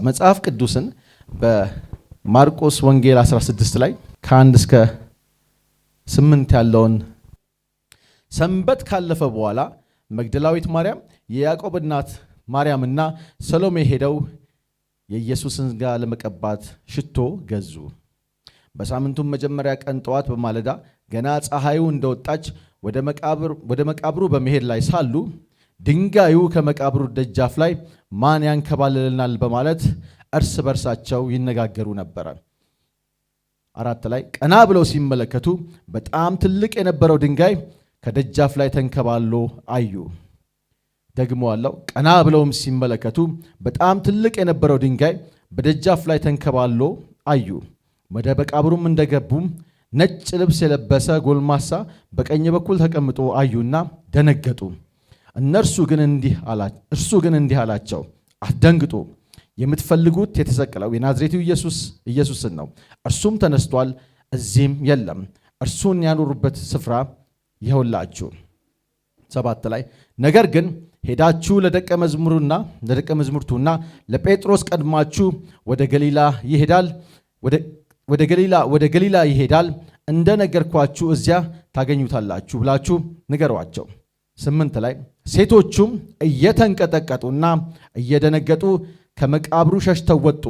መጽሐፍ ቅዱስን በማርቆስ ወንጌል 16 ላይ ከ1 እስከ 8 ያለውን ሰንበት ካለፈ በኋላ መግደላዊት ማርያም፣ የያዕቆብ እናት ማርያምና ሰሎሜ ሄደው የኢየሱስን ሥጋ ለመቀባት ሽቶ ገዙ። በሳምንቱም መጀመሪያ ቀን ጠዋት በማለዳ ገና ፀሐዩ እንደወጣች ወደ መቃብሩ በመሄድ ላይ ሳሉ ድንጋዩ ከመቃብሩ ደጃፍ ላይ ማን ያንከባልልናል በማለት እርስ በርሳቸው ይነጋገሩ ነበር። 4 ላይ ቀና ብለው ሲመለከቱ በጣም ትልቅ የነበረው ድንጋይ ከደጃፍ ላይ ተንከባሎ አዩ። ደግሞ አለው ቀና ብለውም ሲመለከቱ በጣም ትልቅ የነበረው ድንጋይ በደጃፍ ላይ ተንከባሎ አዩ። ወደ መቃብሩም እንደገቡም ነጭ ልብስ የለበሰ ጎልማሳ በቀኝ በኩል ተቀምጦ አዩና ደነገጡ። እርሱ ግን እንዲህ አላቸው፣ አትደንግጡ። የምትፈልጉት የተሰቀለው የናዝሬቱ ኢየሱስን ነው። እርሱም ተነስቷል፣ እዚህም የለም። እርሱን ያኖሩበት ስፍራ ይኸውላችሁ። 7 ላይ ነገር ግን ሄዳችሁ ለደቀ መዛሙርቱና ለጴጥሮስ ቀድማችሁ ወደ ገሊላ ይሄዳል፣ እንደነገርኳችሁ እዚያ ታገኙታላችሁ ብላችሁ ንገሯቸው። 8 ላይ ሴቶቹም እየተንቀጠቀጡና እየደነገጡ ከመቃብሩ ሸሽተው ወጡ።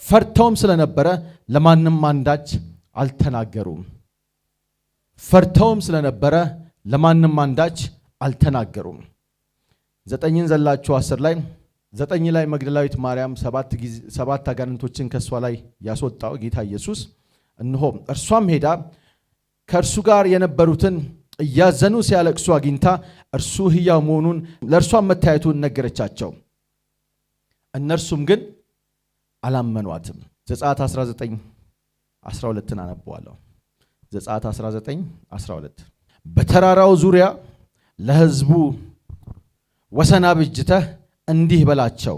ፈርተውም ስለነበረ ለማንም አንዳች አልተናገሩም። 9 ዘላችሁ 10 ላይ 9 ላይ መግደላዊት ማርያም 7 አጋንንቶችን ከሷ ላይ ያስወጣው ጌታ ኢየሱስ እነሆ እርሷም ሄዳ ከእርሱ ጋር የነበሩትን እያዘኑ ሲያለቅሱ አግኝታ እርሱ ሕያው መሆኑን ለእርሷም መታየቱን ነገረቻቸው። እነርሱም ግን አላመኗትም። ዘጸአት 19:12 አነበዋለሁ። ዘጸአት 19:12 በተራራው ዙሪያ ለሕዝቡ ወሰን አብጅተህ እንዲህ በላቸው፣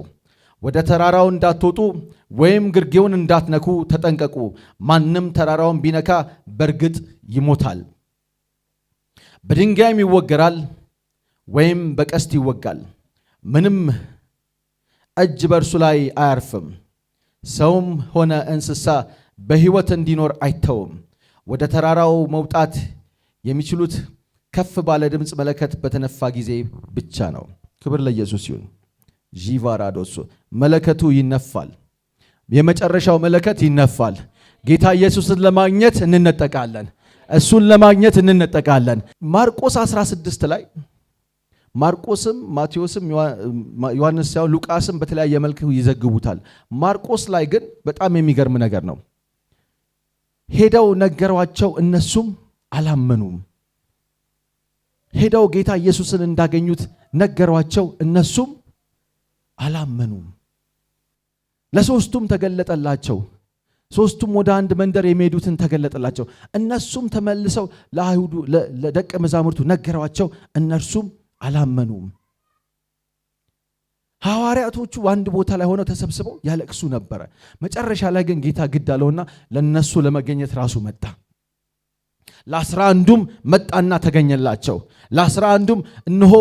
ወደ ተራራው እንዳትወጡ ወይም ግርጌውን እንዳትነኩ ተጠንቀቁ። ማንም ተራራውን ቢነካ በእርግጥ ይሞታል፣ በድንጋይም ይወገራል ወይም በቀስት ይወጋል። ምንም እጅ በእርሱ ላይ አያርፍም። ሰውም ሆነ እንስሳ በሕይወት እንዲኖር አይተውም። ወደ ተራራው መውጣት የሚችሉት ከፍ ባለ ድምፅ መለከት በተነፋ ጊዜ ብቻ ነው። ክብር ለኢየሱስ ይሁን። ጂቫራዶሶ መለከቱ ይነፋል። የመጨረሻው መለከት ይነፋል። ጌታ ኢየሱስን ለማግኘት እንነጠቃለን። እሱን ለማግኘት እንነጠቃለን። ማርቆስ 16 ላይ ማርቆስም ማቴዎስም ዮሐንስ ሳይሆን ሉቃስም በተለያየ መልክ ይዘግቡታል። ማርቆስ ላይ ግን በጣም የሚገርም ነገር ነው። ሄደው ነገሯቸው፣ እነሱም አላመኑም። ሄደው ጌታ ኢየሱስን እንዳገኙት ነገሯቸው፣ እነሱም አላመኑም። ለሶስቱም ተገለጠላቸው። ሶስቱም ወደ አንድ መንደር የሚሄዱትን ተገለጠላቸው። እነሱም ተመልሰው ለአይሁዱ ለደቀ መዛሙርቱ ነገሯቸው፣ እነርሱም አላመኑም። ሐዋርያቶቹ አንድ ቦታ ላይ ሆነው ተሰብስበው ያለቅሱ ነበረ። መጨረሻ ላይ ግን ጌታ ግድ አለውና ለነሱ ለመገኘት ራሱ መጣ። ለ11ዱም መጣና ተገኘላቸው። ለ11ዱም እነሆ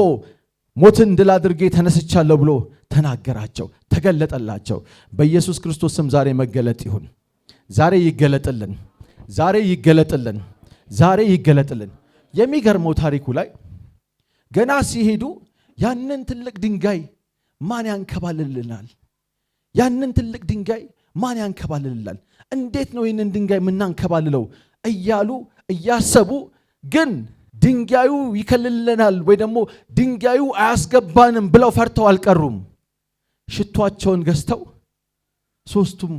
ሞትን ድል አድርጌ ተነስቻለሁ ብሎ ተናገራቸው፣ ተገለጠላቸው። በኢየሱስ ክርስቶስ ስም ዛሬ መገለጥ ይሁን። ዛሬ ይገለጥልን። የሚገርመው ታሪኩ ላይ ገና ሲሄዱ ያንን ትልቅ ድንጋይ ማን ያንከባልልናል? እንዴት ነው ይህንን ድንጋይ ምናንከባልለው እያሉ እያሰቡ ግን ድንጋዩ ይከልልናል ወይ ደግሞ ድንጋዩ አያስገባንም ብለው ፈርተው አልቀሩም። ሽቷቸውን ገዝተው ሶስቱም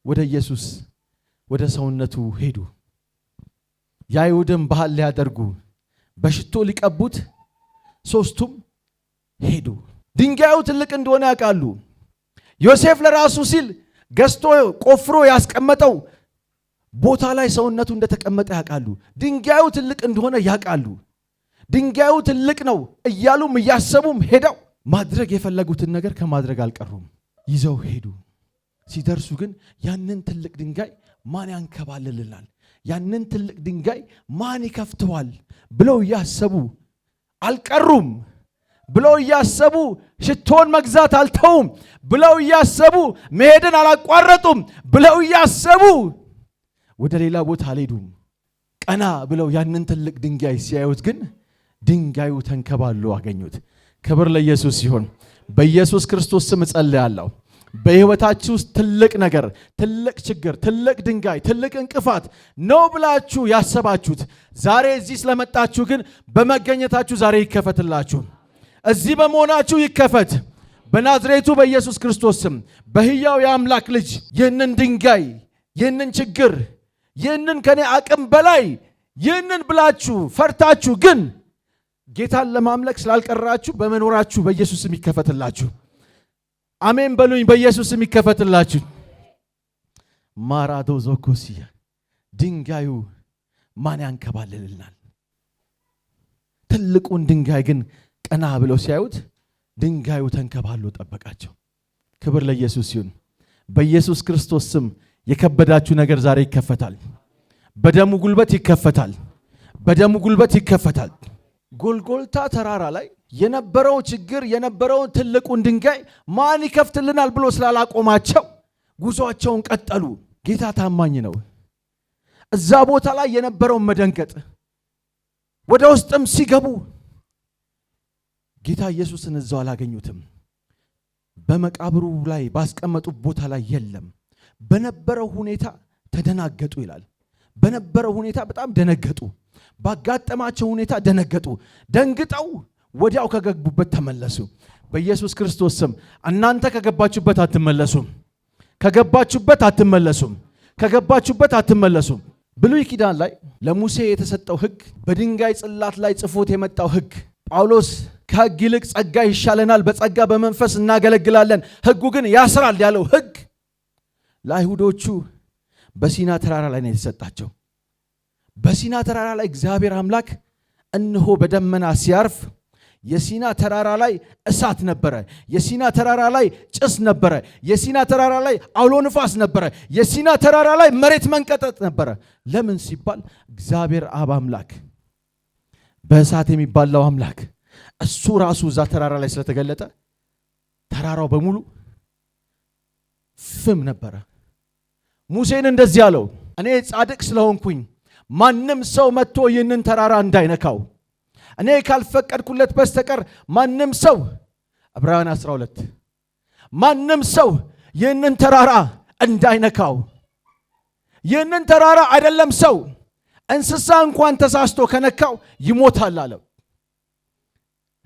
ወደ ኢየሱስ ወደ ሰውነቱ ሄዱ። የአይሁድን ባህል ሊያደርጉ በሽቶ ሊቀቡት ሶስቱም ሄዱ። ድንጋዩ ትልቅ እንደሆነ ያውቃሉ። ዮሴፍ ለራሱ ሲል ገዝቶ ቆፍሮ ያስቀመጠው ቦታ ላይ ሰውነቱ እንደተቀመጠ ያውቃሉ። ድንጋዩ ትልቅ እንደሆነ ያውቃሉ። ድንጋዩ ትልቅ ነው እያሉም እያሰቡም ሄደው ማድረግ የፈለጉትን ነገር ከማድረግ አልቀሩም። ይዘው ሄዱ። ሲደርሱ ግን ያንን ትልቅ ድንጋይ ማን ያንከባልልናል? ያንን ትልቅ ድንጋይ ማን ይከፍተዋል ብለው እያሰቡ አልቀሩም። ብለው እያሰቡ ሽቶን መግዛት አልተውም። ብለው እያሰቡ መሄድን አላቋረጡም። ብለው እያሰቡ ወደ ሌላ ቦታ አልሄዱም። ቀና ብለው ያንን ትልቅ ድንጋይ ሲያዩት ግን ድንጋዩ ተንከባሎ አገኙት። ክብር ለኢየሱስ ይሁን። በኢየሱስ ክርስቶስ ስም እጸልያለሁ። በሕይወታችሁ ውስጥ ትልቅ ነገር፣ ትልቅ ችግር፣ ትልቅ ድንጋይ፣ ትልቅ እንቅፋት ነው ብላችሁ ያሰባችሁት ዛሬ እዚህ ስለመጣችሁ ግን በመገኘታችሁ ዛሬ ይከፈትላችሁ። እዚህ በመሆናችሁ ይከፈት በናዝሬቱ በኢየሱስ ክርስቶስ ስም። በሕያው የአምላክ ልጅ ይህንን ድንጋይ፣ ይህንን ችግር፣ ይህንን ከኔ አቅም በላይ ይህንን ብላችሁ ፈርታችሁ ግን ጌታን ለማምለክ ስላልቀራችሁ በመኖራችሁ በኢየሱስ ስም ይከፈትላችሁ። አሜን በሉኝ። በኢየሱስ ስም ይከፈትላችሁ። ማራዶ ዞኮሲያ ድንጋዩ ማን ያንከባልልናል? ትልቁን ድንጋይ ግን ቀና ብለው ሲያዩት ድንጋዩ ተንከባሎ ጠበቃቸው። ክብር ለኢየሱስ ይሁን። በኢየሱስ ክርስቶስ ስም የከበዳችሁ ነገር ዛሬ ይከፈታል። በደሙ ጉልበት ይከፈታል። በደሙ ጉልበት ይከፈታል። ጎልጎልታ ተራራ ላይ የነበረው ችግር የነበረውን ትልቁን ድንጋይ ማን ይከፍትልናል ብሎ ስላላቆማቸው ጉዞአቸውን ቀጠሉ። ጌታ ታማኝ ነው። እዛ ቦታ ላይ የነበረውን መደንገጥ ወደ ውስጥም ሲገቡ ጌታ ኢየሱስን እዛው አላገኙትም። በመቃብሩ ላይ ባስቀመጡት ቦታ ላይ የለም። በነበረው ሁኔታ ተደናገጡ ይላል። በነበረው ሁኔታ በጣም ደነገጡ። ባጋጠማቸው ሁኔታ ደነገጡ። ደንግጠው ወዲያው ከገቡበት ተመለሱ። በኢየሱስ ክርስቶስ ስም እናንተ ከገባችሁበት አትመለሱም። ከገባችሁበት አትመለሱም። ከገባችሁበት አትመለሱም። ብሉይ ኪዳን ላይ ለሙሴ የተሰጠው ሕግ በድንጋይ ጽላት ላይ ጽፎት የመጣው ሕግ ጳውሎስ ከሕግ ይልቅ ጸጋ ይሻለናል፣ በጸጋ በመንፈስ እናገለግላለን፣ ሕጉ ግን ያስራል ያለው ሕግ ለአይሁዶቹ በሲና ተራራ ላይ ነው የተሰጣቸው። በሲና ተራራ ላይ እግዚአብሔር አምላክ እነሆ በደመና ሲያርፍ የሲና ተራራ ላይ እሳት ነበረ። የሲና ተራራ ላይ ጭስ ነበረ። የሲና ተራራ ላይ አውሎ ንፋስ ነበረ። የሲና ተራራ ላይ መሬት መንቀጥቀጥ ነበረ። ለምን ሲባል እግዚአብሔር አብ አምላክ በእሳት የሚባለው አምላክ እሱ ራሱ እዛ ተራራ ላይ ስለተገለጠ ተራራው በሙሉ ፍም ነበረ። ሙሴን እንደዚህ አለው፣ እኔ ጻድቅ ስለሆንኩኝ ማንም ሰው መጥቶ ይህንን ተራራ እንዳይነካው እኔ ካልፈቀድኩለት በስተቀር ማንም ሰው ዕብራውያን 12 ማንም ሰው ይህንን ተራራ እንዳይነካው። ይህንን ተራራ አይደለም ሰው እንስሳ እንኳን ተሳስቶ ከነካው ይሞታል አለው።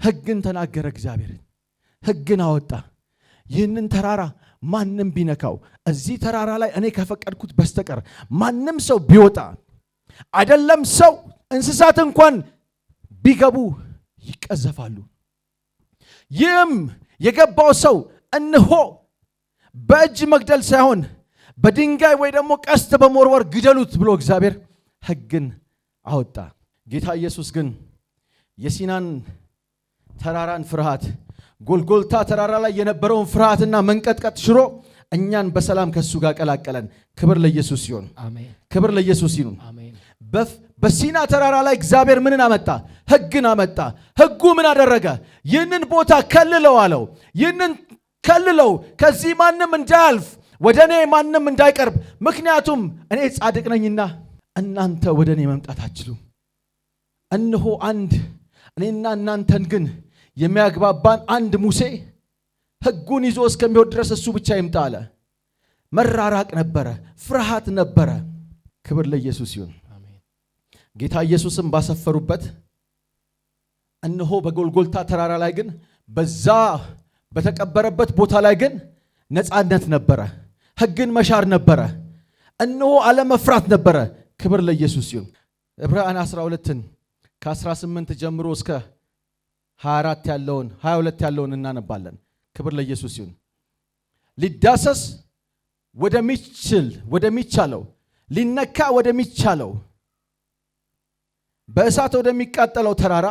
ሕግን ተናገረ። እግዚአብሔር ሕግን አወጣ። ይህንን ተራራ ማንም ቢነካው እዚህ ተራራ ላይ እኔ ከፈቀድኩት በስተቀር ማንም ሰው ቢወጣ አይደለም ሰው እንስሳት እንኳን ቢገቡ ይቀዘፋሉ። ይህም የገባው ሰው እነሆ በእጅ መግደል ሳይሆን በድንጋይ ወይ ደግሞ ቀስት በመወርወር ግደሉት ብሎ እግዚአብሔር ሕግን አወጣ። ጌታ ኢየሱስ ግን የሲናን ተራራን ፍርሃት ጎልጎልታ ተራራ ላይ የነበረውን ፍርሃትና መንቀጥቀጥ ሽሮ እኛን በሰላም ከሱ ጋር ቀላቀለን። ክብር ለኢየሱስ ይሁን። አሜን። ክብር ለኢየሱስ ይሁን። አሜን። በሲና ተራራ ላይ እግዚአብሔር ምንን አመጣ? ሕግን አመጣ። ሕጉ ምን አደረገ? ይህንን ቦታ ከልለው አለው። ይህንን ከልለው ከዚህ ማንም እንዳያልፍ ወደ እኔ ማንም እንዳይቀርብ፣ ምክንያቱም እኔ ጻድቅ ነኝና እናንተ ወደ እኔ መምጣት አትችሉም። እነሆ አንድ እኔና እናንተን ግን የሚያግባባን አንድ ሙሴ ሕጉን ይዞ እስከሚወድ ድረስ እሱ ብቻ ይምጣ አለ። መራራቅ ነበረ፣ ፍርሃት ነበረ። ክብር ለኢየሱስ ይሁን። ጌታ ኢየሱስም ባሰፈሩበት እነሆ በጎልጎልታ ተራራ ላይ ግን በዛ በተቀበረበት ቦታ ላይ ግን ነፃነት ነበረ። ሕግን መሻር ነበረ። እነሆ አለመፍራት ነበረ። ክብር ለኢየሱስ ይሁን። ዕብራውያን 12ን ከ18 ጀምሮ እስከ 22 ያለውን እናነባለን። ክብር ለኢየሱስ ይሁን። ሊዳሰስ ወደሚቻለው ሊነካ ወደሚቻለው በእሳት ወደሚቃጠለው ተራራ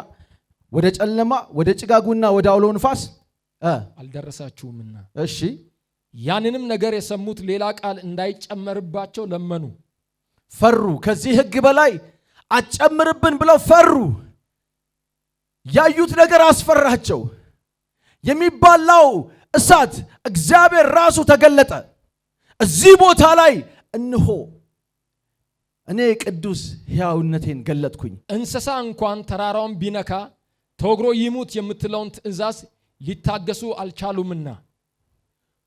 ወደ ጨለማ ወደ ጭጋጉና ወደ አውሎ ንፋስ አልደረሳችሁምና። እሺ ያንንም ነገር የሰሙት ሌላ ቃል እንዳይጨመርባቸው ለመኑ። ፈሩ። ከዚህ ሕግ በላይ አጨምርብን ብለው ፈሩ። ያዩት ነገር አስፈራቸው። የሚባላው እሳት እግዚአብሔር ራሱ ተገለጠ። እዚህ ቦታ ላይ እነሆ እኔ ቅዱስ ሕያውነቴን ገለጥኩኝ። እንስሳ እንኳን ተራራውን ቢነካ ተወግሮ ይሙት የምትለውን ትእዛዝ ሊታገሱ አልቻሉምና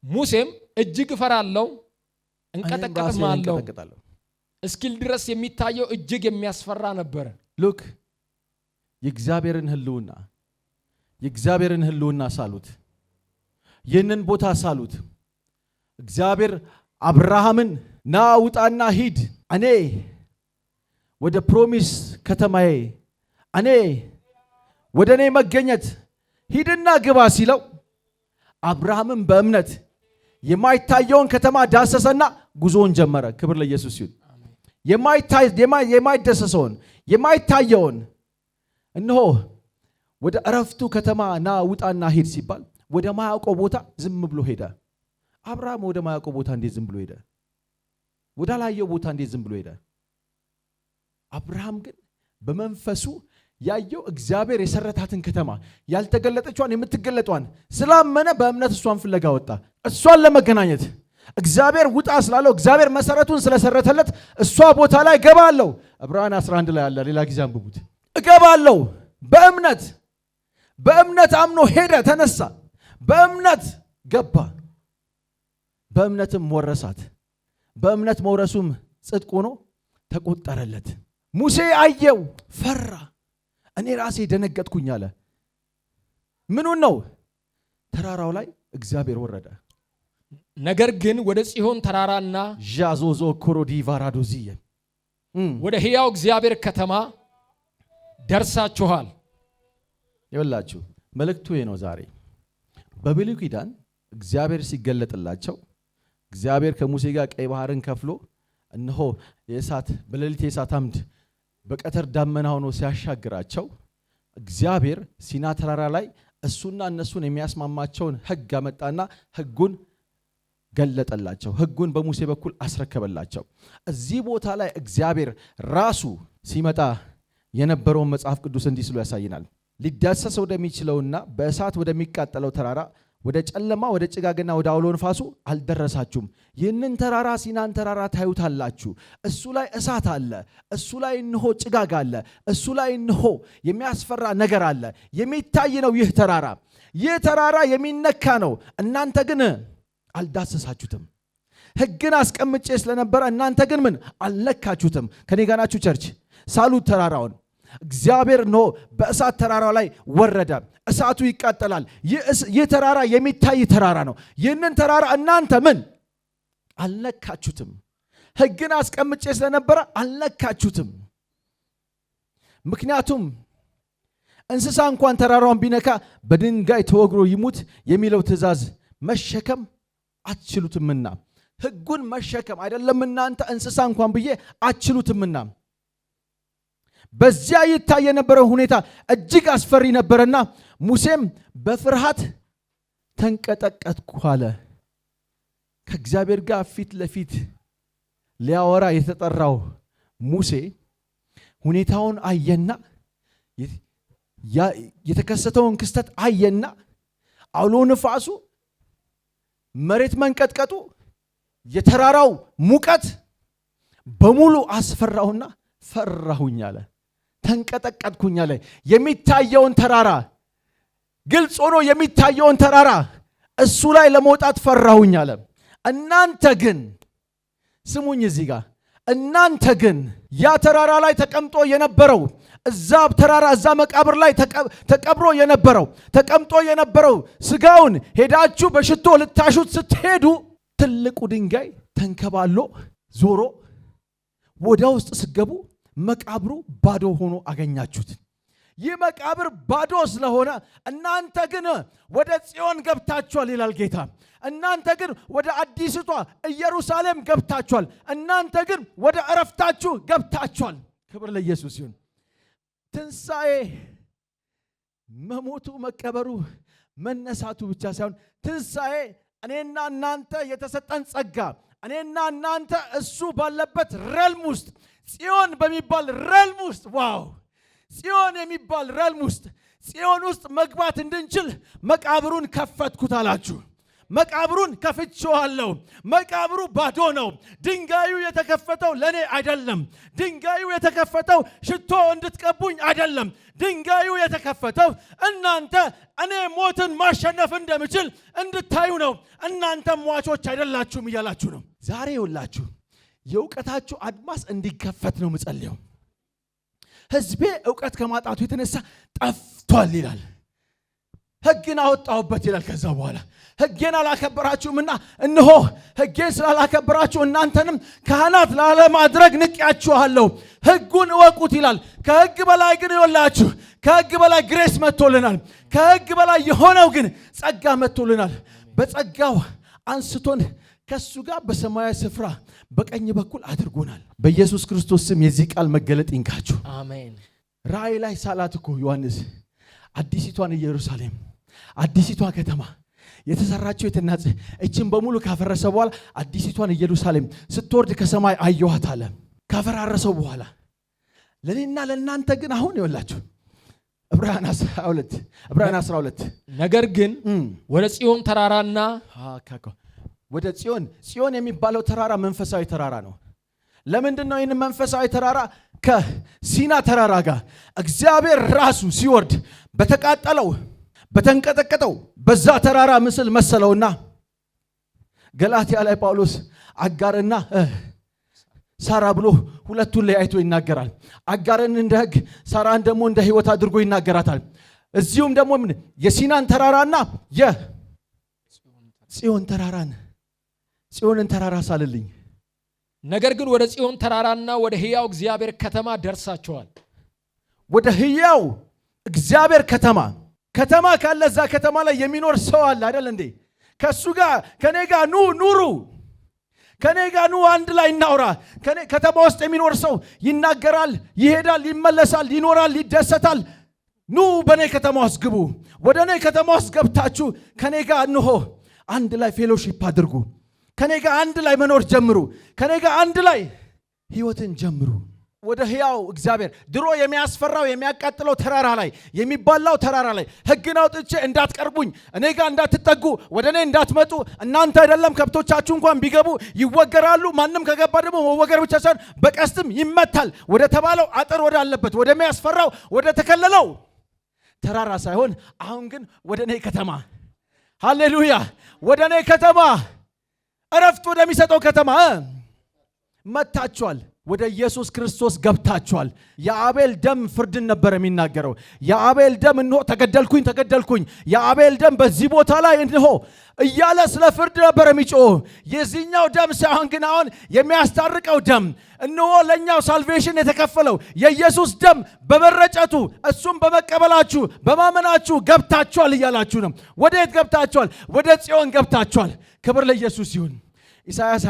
ሙሴም እጅግ እፈራለሁ እንቀጠቀጥማለሁ እስኪል ድረስ የሚታየው እጅግ የሚያስፈራ ነበር። ሉክ የእግዚአብሔርን ህልውና ሳሉት። ይህንን ቦታ ሳሉት። እግዚአብሔር አብርሃምን ና ውጣና ሂድ፣ እኔ ወደ ፕሮሚስ ከተማዬ፣ እኔ ወደ እኔ መገኘት ሂድና ግባ ሲለው አብርሃምን በእምነት የማይታየውን ከተማ ዳሰሰና ጉዞውን ጀመረ። ክብር ለኢየሱስ ይሁን። የማይደሰሰውን የማይታየውን እነሆ ወደ እረፍቱ ከተማ ና ውጣና ሂድ ሲባል ወደ ማያውቀው ቦታ ዝም ብሎ ሄደ። አብርሃም ወደ ማያውቀው ቦታ እንዴት ዝም ብሎ ሄደ? ወደ ላየው ቦታ እንዴት ዝም ብሎ ሄደ? አብርሃም ግን በመንፈሱ ያየው እግዚአብሔር የሰረታትን ከተማ ያልተገለጠችዋን የምትገለጧን ስላመነ በእምነት እሷን ፍለጋ ወጣ። እሷን ለመገናኘት እግዚአብሔር ውጣ ስላለው እግዚአብሔር መሰረቱን ስለሰረተለት እሷ ቦታ ላይ ገባለው። ዕብራውያን 11 ላይ አለ። ሌላ ጊዜ አንብቡት። እገባለው በእምነት አምኖ ሄደ፣ ተነሳ፣ በእምነት ገባ፣ በእምነትም ወረሳት። በእምነት መውረሱም ጽድቅ ሆኖ ተቆጠረለት። ሙሴ አየው፣ ፈራ። እኔ ራሴ ደነገጥኩኝ አለ። ምኑን ነው? ተራራው ላይ እግዚአብሔር ወረደ። ነገር ግን ወደ ጽዮን ተራራና ዣዞዞ ኮሮዲ ቫራዶዚየ ወደ ሕያው እግዚአብሔር ከተማ ደርሳችኋል። ይኸውላችሁ መልእክቱ ነው። ዛሬ በብሉይ ኪዳን እግዚአብሔር ሲገለጥላቸው እግዚአብሔር ከሙሴ ጋር ቀይ ባህርን ከፍሎ እነሆ በሌሊት የእሳት አምድ በቀትር ደመና ሆኖ ሲያሻግራቸው እግዚአብሔር ሲና ተራራ ላይ እሱና እነሱን የሚያስማማቸውን ሕግ አመጣና ሕጉን ገለጠላቸው። ሕጉን በሙሴ በኩል አስረከበላቸው። እዚህ ቦታ ላይ እግዚአብሔር ራሱ ሲመጣ የነበረውን መጽሐፍ ቅዱስ እንዲህ ሲሉ ያሳይናል። ሊዳሰስ ወደሚችለውና በእሳት ወደሚቃጠለው ተራራ ወደ ጨለማ ወደ ጭጋግና ወደ አውሎ ንፋሱ አልደረሳችሁም። ይህንን ተራራ ሲናን ተራራ ታዩታላችሁ። እሱ ላይ እሳት አለ፣ እሱ ላይ እንሆ ጭጋግ አለ፣ እሱ ላይ እንሆ የሚያስፈራ ነገር አለ። የሚታይ ነው ይህ ተራራ የሚነካ ነው። እናንተ ግን አልዳሰሳችሁትም። ሕግን አስቀምጬ ስለነበረ እናንተ ግን ምን አልነካችሁትም። ከኔ ጋር ናችሁ ቸርች? ሳሉት ተራራውን። እግዚአብሔር ነው በእሳት ተራራው ላይ ወረደ። እሳቱ ይቃጠላል። ይህ ተራራ የሚታይ ተራራ ነው። ይህንን ተራራ እናንተ ምን አልነካችሁትም። ሕግን አስቀምጬ ስለነበረ አልነካችሁትም። ምክንያቱም እንስሳ እንኳን ተራራውን ቢነካ በድንጋይ ተወግሮ ይሙት የሚለው ትእዛዝ መሸከም አትችሉትምና፣ ሕጉን መሸከም አይደለም እናንተ እንስሳ እንኳን ብዬ አትችሉትምና። በዚያ ይታይ የነበረው ሁኔታ እጅግ አስፈሪ ነበርና ሙሴም በፍርሃት ተንቀጠቀጥኩ አለ። ከእግዚአብሔር ጋር ፊት ለፊት ሊያወራ የተጠራው ሙሴ ሁኔታውን አየና የተከሰተውን ክስተት አየና አውሎ ንፋሱ፣ መሬት መንቀጥቀጡ፣ የተራራው ሙቀት በሙሉ አስፈራውና ፈራሁኝ አለ። ተንቀጠቀጥኩኝ አለ። የሚታየውን ተራራ ግልጽ ሆኖ የሚታየውን ተራራ እሱ ላይ ለመውጣት ፈራሁኝ አለ። እናንተ ግን ስሙኝ፣ እዚህ ጋር እናንተ ግን ያ ተራራ ላይ ተቀምጦ የነበረው እዛ ተራራ እዛ መቃብር ላይ ተቀብሮ ተቀምጦ የነበረው ስጋውን ሄዳችሁ በሽቶ ልታሹት ስትሄዱ ትልቁ ድንጋይ ተንከባሎ ዞሮ ወደ ውስጥ ስገቡ መቃብሩ ባዶ ሆኖ አገኛችሁት። ይህ መቃብር ባዶ ስለሆነ እናንተ ግን ወደ ጽዮን ገብታችኋል ይላል ጌታ። እናንተ ግን ወደ አዲስቷ ኢየሩሳሌም ገብታችኋል። እናንተ ግን ወደ እረፍታችሁ ገብታችኋል። ክብር ለኢየሱስ ይሁን። ትንሣኤ መሞቱ፣ መቀበሩ፣ መነሳቱ ብቻ ሳይሆን ትንሣኤ እኔና እናንተ የተሰጠን ጸጋ እኔና እናንተ እሱ ባለበት realm ውስጥ ጽዮን በሚባል realm ውስጥ ዋው ጽዮን የሚባል realm ውስጥ ጽዮን ውስጥ መግባት እንድንችል መቃብሩን ከፈትኩት አላችሁ። መቃብሩን ከፍቼዋለሁ። መቃብሩ ባዶ ነው። ድንጋዩ የተከፈተው ለኔ አይደለም። ድንጋዩ የተከፈተው ሽቶ እንድትቀቡኝ አይደለም። ድንጋዩ የተከፈተው እናንተ እኔ ሞትን ማሸነፍ እንደምችል እንድታዩ ነው። እናንተም ሟቾች አይደላችሁም እያላችሁ ነው። ዛሬ ይውላችሁ የእውቀታችሁ አድማስ እንዲከፈት ነው ምጸልየው። ሕዝቤ እውቀት ከማጣቱ የተነሳ ጠፍቷል ይላል። ሕግን አወጣሁበት ይላል። ከዛ በኋላ ሕጌን አላከበራችሁምና እነሆ ሕጌን ስላላከበራችሁ እናንተንም ካህናት ላለማድረግ ንቄያችኋለሁ። ሕጉን እወቁት ይላል። ከሕግ በላይ ግን ይወላችሁ ከሕግ በላይ ግሬስ መጥቶልናል። ከሕግ በላይ የሆነው ግን ጸጋ መጥቶልናል። በጸጋው አንስቶን ከሱ ጋር በሰማያዊ ስፍራ በቀኝ በኩል አድርጎናል። በኢየሱስ ክርስቶስ ስም የዚህ ቃል መገለጥ ይንካችሁ። አሜን። ራእይ ላይ ሳላት እኮ ዮሐንስ አዲሲቷን ኢየሩሳሌም አዲሲቷ ከተማ የተሰራቸው የተናጸ እችን በሙሉ ካፈረሰ በኋላ አዲሲቷን ኢየሩሳሌም ስትወርድ ከሰማይ አየኋት አለ። ካፈራረሰው በኋላ ለኔና ለእናንተ ግን አሁን ይወላችሁ ዕብራውያን 12 ነገር ግን ወደ ጽዮን ተራራና ወደ ጽዮን የሚባለው ተራራ መንፈሳዊ ተራራ ነው። ለምንድን ነው ይህን መንፈሳዊ ተራራ ከሲና ተራራ ጋር እግዚአብሔር ራሱ ሲወርድ በተቃጠለው በተንቀጠቀጠው በዛ ተራራ ምስል መሰለውና ገላትያ ላይ ጳውሎስ አጋርና ሳራ ብሎ ሁለቱን ለያይቶ ይናገራል። አጋርን እንደ ሕግ ሳራን ደግሞ እንደ ሕይወት አድርጎ ይናገራታል። እዚሁም ደግሞ የሲናን ተራራና ጽዮንን ተራራ ሳልልኝ ነገር ግን ወደ ጽዮን ተራራና ወደ ሕያው እግዚአብሔር ከተማ ደርሳቸዋል። ወደ ሕያው እግዚአብሔር ከተማ ካለ እዛ ከተማ ላይ የሚኖር ሰው አለ አይደል እንዴ? ከሱ ጋር ከኔ ጋር ኑሩ፣ ከኔ ጋር አንድ ላይ እናውራ። ከተማ ውስጥ የሚኖር ሰው ይናገራል፣ ይሄዳል፣ ይመለሳል፣ ይኖራል፣ ይደሰታል። ኑ በኔ ከተማ ውስጥ ግቡ። ወደ እኔ ከተማ ውስጥ ገብታችሁ ከኔ ጋር እንሆ አንድ ላይ ፌሎሺፕ አድርጉ። ከኔ ጋር አንድ ላይ መኖር ጀምሩ። ከኔ ጋር አንድ ላይ ህይወትን ጀምሩ። ወደ ሕያው እግዚአብሔር ድሮ የሚያስፈራው የሚያቃጥለው ተራራ ላይ የሚባላው ተራራ ላይ ሕግን አውጥቼ እንዳትቀርቡኝ፣ እኔ ጋር እንዳትጠጉ፣ ወደ እኔ እንዳትመጡ፣ እናንተ አይደለም ከብቶቻችሁ እንኳን ቢገቡ ይወገራሉ፣ ማንም ከገባ ደግሞ መወገር ብቻ ሳይሆን በቀስትም ይመታል ወደ ተባለው አጥር ወዳለበት ወደሚያስፈራው ወደ ተከለለው ተራራ ሳይሆን አሁን ግን ወደ እኔ ከተማ ሃሌሉያ፣ ወደ እኔ ከተማ እረፍት ወደሚሰጠው ከተማ መጥታችኋል። ወደ ኢየሱስ ክርስቶስ ገብታችኋል። የአቤል ደም ፍርድን ነበር የሚናገረው። የአቤል ደም እንሆ ተገደልኩኝ፣ የአቤል ደም በዚህ ቦታ ላይ እንሆ እያለ ስለ ፍርድ ነበር የሚጮህ። የዚህኛው ደም ሳይሆን ግን አሁን የሚያስታርቀው ደም እንሆ ለኛው ሳልቬሽን የተከፈለው የኢየሱስ ደም በመረጨቱ እሱም በመቀበላችሁ በማመናችሁ ገብታችኋል እያላችሁ ነው። ወዴት ገብታችኋል? ወደ ጽዮን ገብታችኋል። ክብር ለኢየሱስ ይሁን። ኢሳይያስ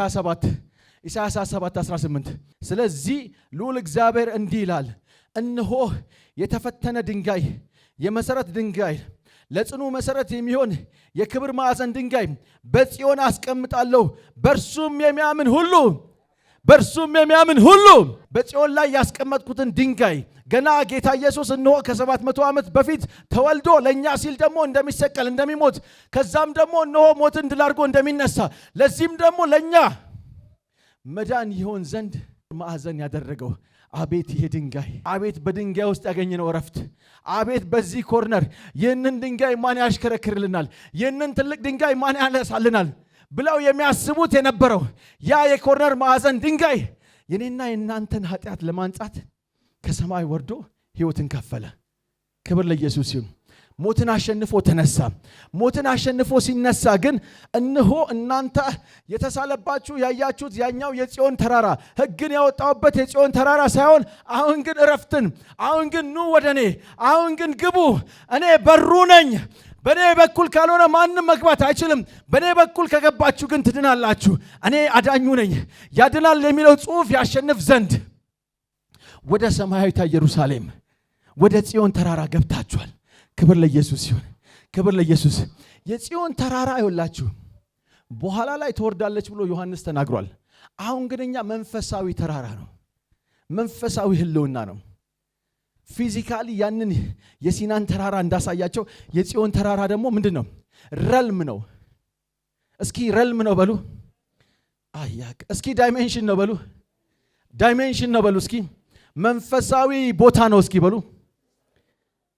27:18 ስለዚህ ልዑል እግዚአብሔር እንዲህ ይላል፣ እነሆ የተፈተነ ድንጋይ የመሰረት ድንጋይ ለጽኑ መሰረት የሚሆን የክብር ማዕዘን ድንጋይ በጽዮን አስቀምጣለሁ፣ በእርሱም የሚያምን ሁሉ በጽዮን ላይ ያስቀመጥኩትን ድንጋይ ገና ጌታ ኢየሱስ እነሆ ከ700 ዓመት በፊት ተወልዶ ለእኛ ሲል ደግሞ እንደሚሰቀል እንደሚሞት ከዛም ደግሞ እነሆ ሞትን ድል አድርጎ እንደሚነሳ ለዚህም ደግሞ ለእኛ መዳን ይሆን ዘንድ ማዕዘን ያደረገው። አቤት ይሄ ድንጋይ! አቤት በድንጋይ ውስጥ ያገኘነው እረፍት! አቤት በዚህ ኮርነር ይህንን ድንጋይ ማን ያሽከረክርልናል? ይህንን ትልቅ ድንጋይ ማን ያነሳልናል? ብለው የሚያስቡት የነበረው ያ የኮርነር ማዕዘን ድንጋይ የኔና የእናንተን ኃጢአት ለማንጻት ከሰማይ ወርዶ ሕይወትን ከፈለ። ክብር ለኢየሱስ ይሁን። ሞትን አሸንፎ ተነሳ። ሞትን አሸንፎ ሲነሳ ግን እነሆ እናንተ የተሳለባችሁ ያያችሁት ያኛው የጽዮን ተራራ ሕግን ያወጣውበት የጽዮን ተራራ ሳይሆን አሁን ግን እረፍትን፣ አሁን ግን ኑ ወደ እኔ፣ አሁን ግን ግቡ፣ እኔ በሩ ነኝ። በእኔ በኩል ካልሆነ ማንም መግባት አይችልም። በእኔ በኩል ከገባችሁ ግን ትድናላችሁ። እኔ አዳኙ ነኝ። ያድናል የሚለው ጽሑፍ ያሸንፍ ዘንድ ወደ ሰማያዊቷ ኢየሩሳሌም ወደ ጽዮን ተራራ ገብታችኋል። ክብር ለኢየሱስ ይሁን። ክብር ለኢየሱስ። የጽዮን ተራራ ይኸውላችሁ በኋላ ላይ ትወርዳለች ብሎ ዮሐንስ ተናግሯል። አሁን ግን እኛ መንፈሳዊ ተራራ ነው፣ መንፈሳዊ ህልውና ነው። ፊዚካሊ ያንን የሲናን ተራራ እንዳሳያቸው የጽዮን ተራራ ደግሞ ምንድን ነው? ረልም ነው። እስኪ ረልም ነው በሉ። እስኪ ዳይሜንሽን ነው በሉ። ዳይሜንሽን ነው በሉ። እስኪ መንፈሳዊ ቦታ ነው እስኪ በሉ።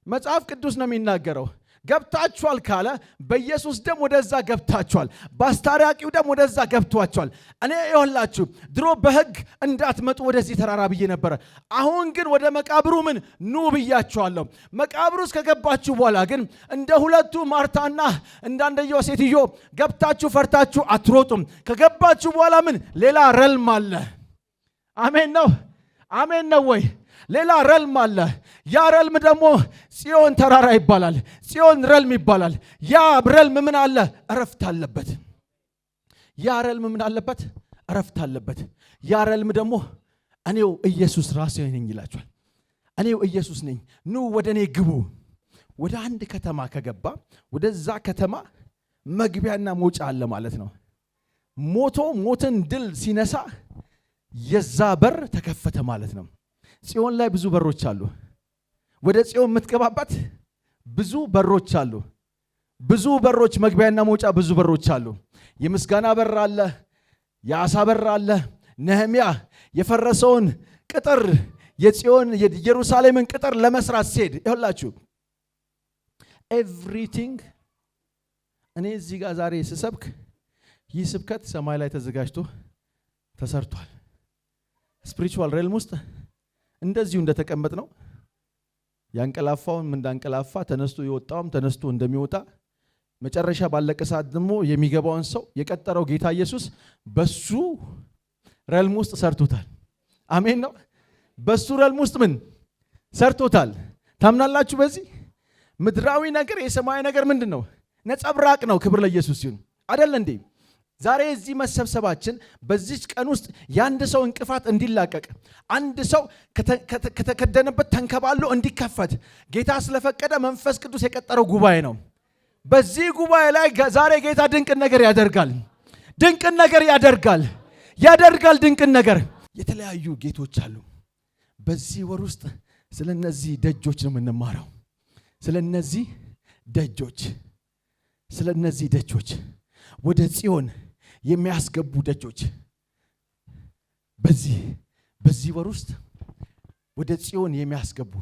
መጽሐፍ ቅዱስ ነው የሚናገረው። ገብታችኋል ካለ በኢየሱስ ደም ወደዛ ገብታችኋል፣ በአስታራቂው ደም ወደዛ ገብቷችኋል። እኔ ይኸውላችሁ ድሮ በሕግ እንዳትመጡ ወደዚህ ተራራ ብዬ ነበረ። አሁን ግን ወደ መቃብሩ ምን ኑ ብያችኋለሁ። መቃብሩ ውስጥ ከገባችሁ በኋላ ግን እንደ ሁለቱ ማርታና እንደ አንደኛው ሴትዮ ገብታችሁ ፈርታችሁ አትሮጡም። ከገባችሁ በኋላ ምን ሌላ ረልም አለ። አሜን ነው፣ አሜን ነው ወይ? ሌላ ረልም አለ። ያ ረልም ደግሞ ጽዮን ተራራ ይባላል። ጽዮን ረልም ይባላል። ያ ረልም ምን አለ? እረፍት አለበት። ያ ረልም ምን አለበት? እረፍት አለበት። ያ ረልም ደግሞ እኔው ኢየሱስ ራሴ ነኝ ይላችኋል። እኔው ኢየሱስ ነኝ፣ ኑ ወደ እኔ ግቡ። ወደ አንድ ከተማ ከገባ ወደዛ ከተማ መግቢያና መውጫ አለ ማለት ነው። ሞትን ድል ሲነሳ የዛ በር ተከፈተ ማለት ነው። ጽዮን ላይ ብዙ በሮች አሉ። ወደ ጽዮን የምትገባበት ብዙ በሮች አሉ። ብዙ በሮች፣ መግቢያና መውጫ ብዙ በሮች አሉ። የምስጋና በር አለ፣ የአሳ በር አለ። ነህምያ የፈረሰውን ቅጥር የጽዮን የኢየሩሳሌምን ቅጥር ለመስራት ሲሄድ ይኸውላችሁ ኤቭሪቲንግ እኔ እዚህ ጋር ዛሬ ስሰብክ ይህ ስብከት ሰማይ ላይ ተዘጋጅቶ ተሰርቷል። ስፒሪቹዋል ሬልም ውስጥ እንደዚሁ እንደተቀመጥ ነው። ያንቀላፋውን እንዳንቀላፋ ተነስቶ የወጣውም ተነስቶ እንደሚወጣ መጨረሻ ባለቀ ሰዓት ደግሞ የሚገባውን ሰው የቀጠረው ጌታ ኢየሱስ በሱ ሬልም ውስጥ ሰርቶታል። አሜን ነው። በሱ ሬልም ውስጥ ምን ሰርቶታል? ታምናላችሁ? በዚህ ምድራዊ ነገር የሰማያዊ ነገር ምንድን ነው? ነጸብራቅ ነው። ክብር ለኢየሱስ ይሁን። አይደል እንዴ? ዛሬ እዚህ መሰብሰባችን በዚህ ቀን ውስጥ የአንድ ሰው እንቅፋት እንዲላቀቅ፣ አንድ ሰው ከተከደነበት ተንከባሎ እንዲከፈት ጌታ ስለፈቀደ መንፈስ ቅዱስ የቀጠረው ጉባኤ ነው። በዚህ ጉባኤ ላይ ዛሬ ጌታ ድንቅን ነገር ያደርጋል። ድንቅን ነገር ያደርጋል። ድንቅን ነገር የተለያዩ ጌቶች አሉ። በዚህ ወር ውስጥ ስለነዚህ ደጆች ነው የምንማረው። ስለነዚህ ደጆች ወደ ጽዮን የሚያስገቡ ደጆች በዚህ ወር ውስጥ ወደ ጽዮን የሚያስገቡ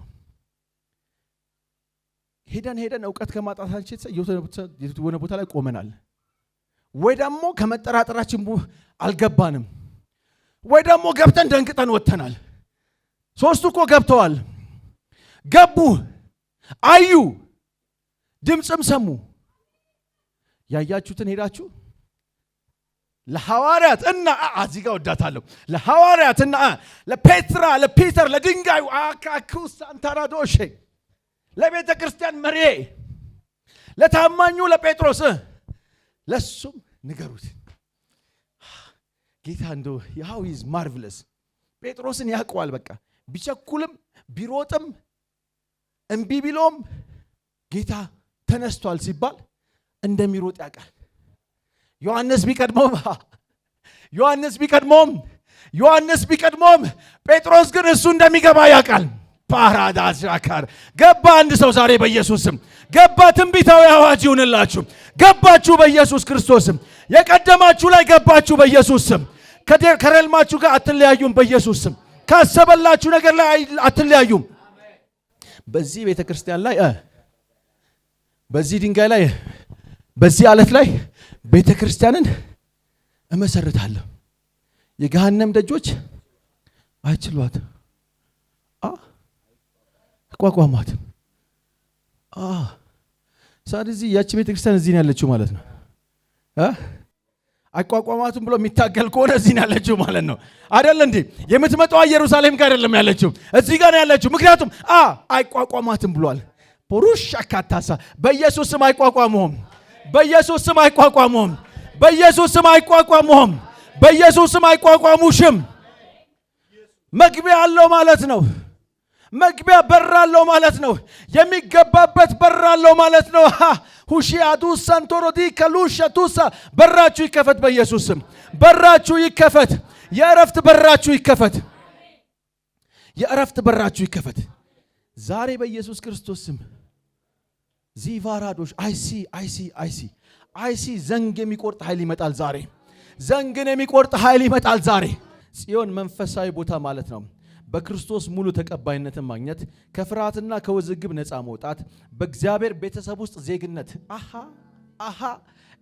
ሄደን እውቀት ከማጣታችን የሆነ ቦታ ላይ ቆመናል፣ ወይ ደግሞ ከመጠራጠራችን አልገባንም፣ ወይ ደግሞ ገብተን ደንግጠን ወጥተናል። ሶስቱ እኮ ገብተዋል። ገቡ፣ አዩ፣ ድምፅም ሰሙ። ያያችሁትን ሄዳችሁ ለሐዋርያት እና እዚህ ጋር ወዳታለሁ። ለሐዋርያት እና ለፒተር ለድንጋዩ አካኩስ አንታራዶሼ ለቤተ ክርስቲያን መሪ ለታማኙ ለጴጥሮስ ለሱም ንገሩት። ጌታ እንደው how is marvelous። ጴጥሮስን ያውቀዋል። በቃ ቢቸኩልም ቢሮጥም እምቢ ቢሎም ጌታ ተነስቷል ሲባል እንደሚሮጥ ያውቃል። ዮሐንስ ቢቀድሞም ጴጥሮስ ግን እሱ እንደሚገባ ያውቃል። ፓራዳስ ያካር ገባ። አንድ ሰው ዛሬ በኢየሱስ ስም ገባ። ትንቢታዊ አዋጅ ይሁንላችሁ። ገባችሁ በኢየሱስ ክርስቶስ ስም። የቀደማችሁ ላይ ገባችሁ በኢየሱስ ስም። ከረልማችሁ ጋር አትለያዩም በኢየሱስ ስም። ካሰበላችሁ ነገር ላይ አትለያዩም። በዚህ ቤተ ክርስቲያን ላይ በዚህ ድንጋይ ላይ በዚህ አለት ላይ ቤተ ክርስቲያንን እመሰርታለሁ። የገሃነም ደጆች አይችሏት አቋቋማት። ስለዚህ ያቺ ቤተ ክርስቲያን እዚህ ነው ያለችው ማለት ነው። አቋቋማቱን ብሎ የሚታገል ከሆነ እዚህ ነው ያለችው ማለት ነው። አይደል እንዴ? የምትመጣው ኢየሩሳሌም ጋር አይደለም ያለችው፣ እዚህ ጋር ነው ያለችው። ምክንያቱም አይቋቋማትም ብሏል። ፖሩሽ አካታሳ በኢየሱስ ስም አይቋቋሙም። በኢየሱስ ስም አይቋቋሙሽም። መግቢያ አለው ማለት ነው። መግቢያ በራለው ማለት ነው። የሚገባበት በራለው ማለት ነው። ሁሺያቱ ሳንቶሮዲ ከሉሸቱሳ በራችሁ ይከፈት በኢየሱስ ስም። በራችሁ ይከፈት። የእረፍት በራችሁ ይከፈት። የእረፍት በራችሁ ይከፈት ዛሬ በኢየሱስ ክርስቶስ ስም። ዚቫራዶሽ አይሲ ዘንግ የሚቆርጥ ኃይል ይመጣል ዛሬ። ዘንግን የሚቆርጥ ኃይል ይመጣል ዛሬ። ጽዮን መንፈሳዊ ቦታ ማለት ነው። በክርስቶስ ሙሉ ተቀባይነትን ማግኘት፣ ከፍርሃትና ከውዝግብ ነፃ መውጣት፣ በእግዚአብሔር ቤተሰብ ውስጥ ዜግነት።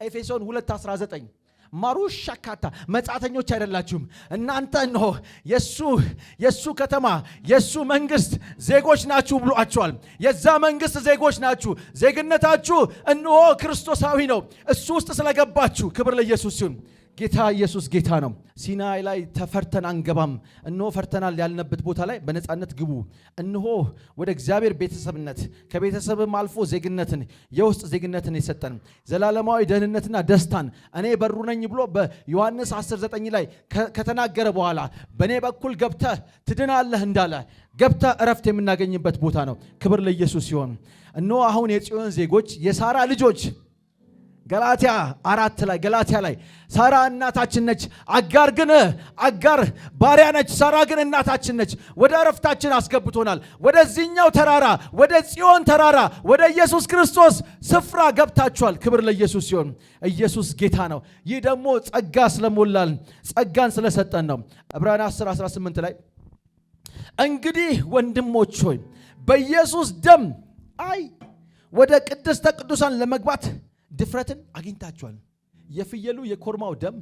ኤፌሶን 2:19 ማሩሻካታ መጻተኞች አይደላችሁም እናንተ እነሆ የሱ ከተማ የሱ መንግስት ዜጎች ናችሁ ብሏቸዋል። የዛ መንግስት ዜጎች ናችሁ። ዜግነታችሁ እነሆ ክርስቶሳዊ ነው። እሱ ውስጥ ስለገባችሁ ክብር ለኢየሱስ ይሁን። ጌታ ኢየሱስ ጌታ ነው። ሲናይ ላይ ተፈርተን አንገባም። እነሆ ፈርተናል ያልነበት ቦታ ላይ በነፃነት ግቡ። እነሆ ወደ እግዚአብሔር ቤተሰብነት ከቤተሰብም አልፎ ዜግነትን የውስጥ ዜግነትን የሰጠን ዘላለማዊ ደህንነትና ደስታን እኔ በሩ ነኝ ብሎ በዮሐንስ 10:9 ላይ ከተናገረ በኋላ በእኔ በኩል ገብተህ ትድናለህ እንዳለ ገብተህ እረፍት የምናገኝበት ቦታ ነው። ክብር ለኢየሱስ ሲሆን እነሆ አሁን የጽዮን ዜጎች የሳራ ልጆች ገላትያ 4 ላይ ሳራ እናታችን ነች፣ አጋር ባሪያ ነች፣ ሳራ ግን እናታችን ነች። ወደ እረፍታችን አስገብቶናል። ወደዚህኛው ተራራ ወደ ጽዮን ተራራ ወደ ኢየሱስ ክርስቶስ ስፍራ ገብታችኋል። ክብር ለኢየሱስ ሲሆን ኢየሱስ ጌታ ነው። ይህ ደግሞ ጸጋ ስለሞላን ጸጋን ስለሰጠን ነው። ዕብራውያን 10:18 ላይ እንግዲህ ወንድሞች ሆይ በኢየሱስ ደም ወደ ቅድስተ ቅዱሳን ለመግባት ድፍረትን አግኝታችኋል። የፍየሉ የኮርማው ደም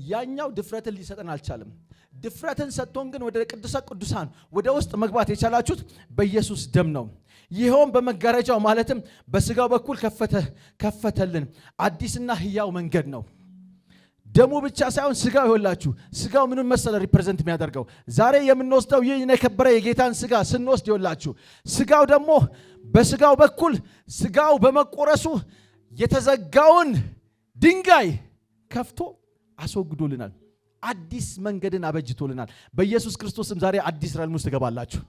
ያኛው ድፍረትን ሊሰጠን አልቻለም። ድፍረትን ሰጥቶን ግን ወደ ቅዱሰ ቅዱሳን ወደ ውስጥ መግባት የቻላችሁት በኢየሱስ ደም ነው። ይኸውም በመጋረጃው ማለትም በስጋው በኩል ከፈተልን አዲስና ህያው መንገድ ነው። ደሙ ብቻ ሳይሆን ስጋው ይወላችሁ። ስጋው ምንም መሰለ ሪፕሬዘንት የሚያደርገው ዛሬ የምንወስደው ይህ የከበረ የጌታን ስጋ ስንወስድ ይወላችሁ። ስጋው ደግሞ በስጋው በኩል ስጋው በመቆረሱ የተዘጋውን ድንጋይ ከፍቶ አስወግዶልናል። አዲስ መንገድን አበጅቶልናል። በኢየሱስ ክርስቶስም ዛሬ አዲስ ራልም ውስጥ ትገባላችሁ።